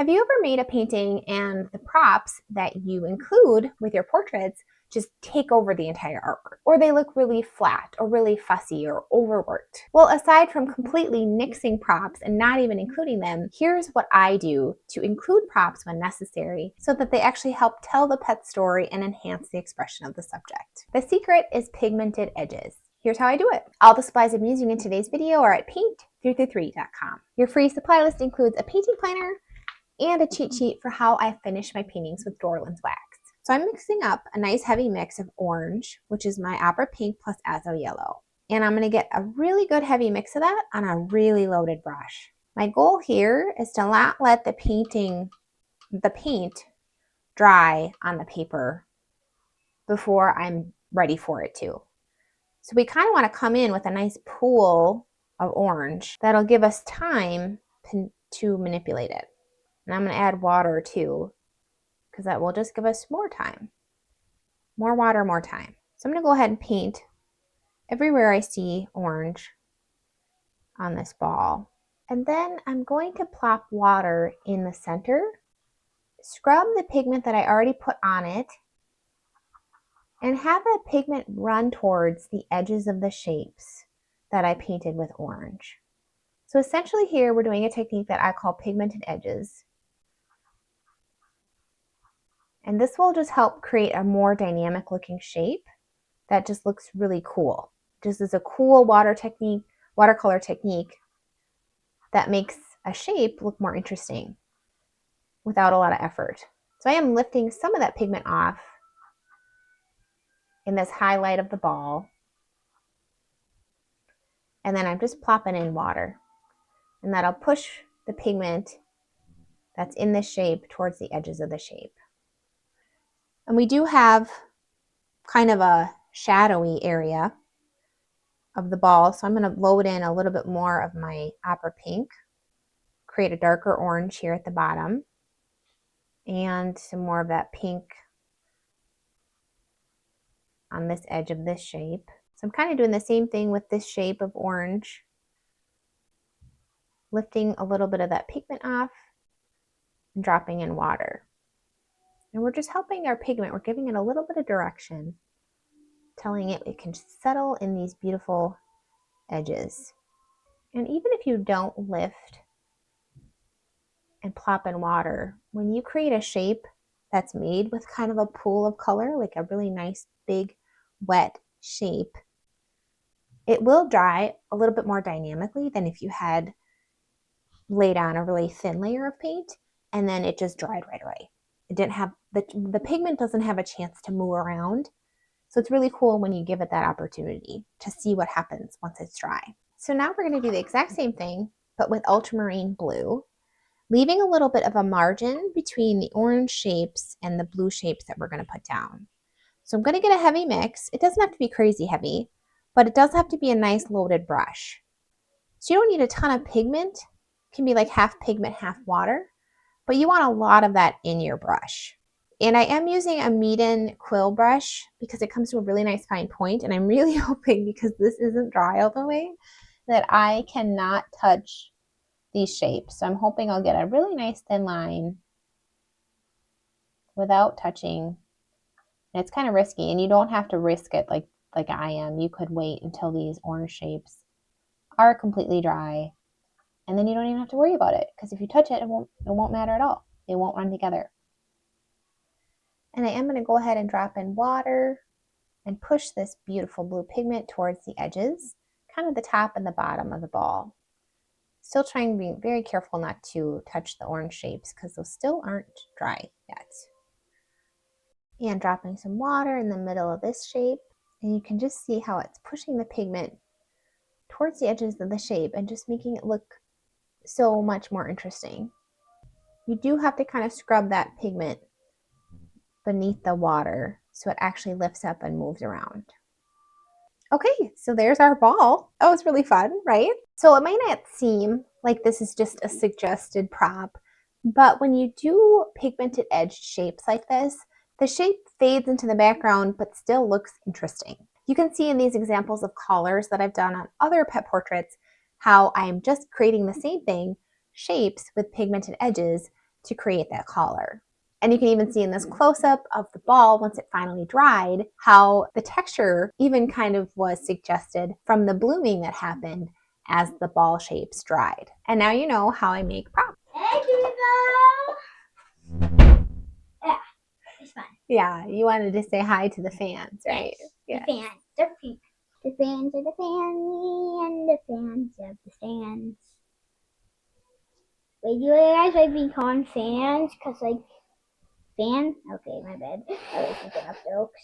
Have you ever made a painting and the props that you include with your portraits just take over the entire artwork? Or they look really flat or really fussy or overworked? Well, aside from completely nixing props and not even including them, here's what I do to include props when necessary so that they actually help tell the pet story and enhance the expression of the subject. The secret is pigmented edges. Here's how I do it. All the supplies I'm using in today's video are at paint333.com. Your free supply list includes a painting planner and a cheat sheet for how I finish my paintings with Dorland's wax. So I'm mixing up a nice heavy mix of orange, which is my opera pink plus azo yellow. And I'm going to get a really good heavy mix of that on a really loaded brush. My goal here is to not let the paint dry on the paper before I'm ready for it to. So we kind of want to come in with a nice pool of orange that'll give us time to manipulate it. And I'm going to add water too, because that will just give us more time. More water, more time. So I'm going to go ahead and paint everywhere I see orange on this ball. And then I'm going to plop water in the center, scrub the pigment that I already put on it, and have that pigment run towards the edges of the shapes that I painted with orange. So essentially here we're doing a technique that I call pigmented edges. And this will just help create a more dynamic looking shape that just looks really cool. Just as a cool watercolor technique that makes a shape look more interesting without a lot of effort. So I am lifting some of that pigment off in this highlight of the ball. And then I'm just plopping in water. And that'll push the pigment that's in the shape towards the edges of the shape. And we do have kind of a shadowy area of the ball, so I'm going to load in a little bit more of my opera pink, create a darker orange here at the bottom, and some more of that pink on this edge of this shape. So I'm kind of doing the same thing with this shape of orange, lifting a little bit of that pigment off and dropping in water. And we're just helping our pigment, we're giving it a little bit of direction, telling it can settle in these beautiful edges. And even if you don't lift and plop in water, when you create a shape that's made with kind of a pool of color, like a really nice, big, wet shape, it will dry a little bit more dynamically than if you had laid on a really thin layer of paint and then it just dried right away. It didn't have the pigment doesn't have a chance to move around. So it's really cool when you give it that opportunity to see what happens once it's dry. So now we're going to do the exact same thing, but with ultramarine blue, leaving a little bit of a margin between the orange shapes and the blue shapes that we're going to put down. So I'm going to get a heavy mix. It doesn't have to be crazy heavy, but it does have to be a nice loaded brush. So you don't need a ton of pigment. It can be like half pigment, half water. But you want a lot of that in your brush. And I am using a Meeden quill brush because it comes to a really nice fine point, and I'm really hoping, because this isn't dry all the way, that I cannot touch these shapes. So I'm hoping I'll get a really nice thin line without touching. And it's kind of risky, and you don't have to risk it like I am. You could wait until these orange shapes are completely dry. And then you don't even have to worry about it, because if you touch it, it won't matter at all. They won't run together. And I am going to go ahead and drop in water and push this beautiful blue pigment towards the edges, kind of the top and the bottom of the ball. Still trying to be very careful not to touch the orange shapes because those still aren't dry yet. And dropping some water in the middle of this shape. And you can just see how it's pushing the pigment towards the edges of the shape and just making it look so much more interesting. You do have to kind of scrub that pigment beneath the water so it actually lifts up and moves around. Okay, so there's our ball. That was really fun, right? So it might not seem like this is just a suggested prop, but when you do pigmented edged shapes like this, the shape fades into the background but still looks interesting. You can see in these examples of collars that I've done on other pet portraits how I'm just creating the same thing, shapes with pigmented edges, to create that color. And you can even see in this close-up of the ball, once it finally dried, how the texture even kind of was suggested from the blooming that happened as the ball shapes dried. And now you know how I make props. Yeah, it's fun. Yeah, you wanted to say hi to the fans, right? Yes. The fans, they're pink. The fans are the family, and the fans of the stands. Wait, do you guys like being called fans? Cause like, fan? Okay, my bad. I was thinking of jokes.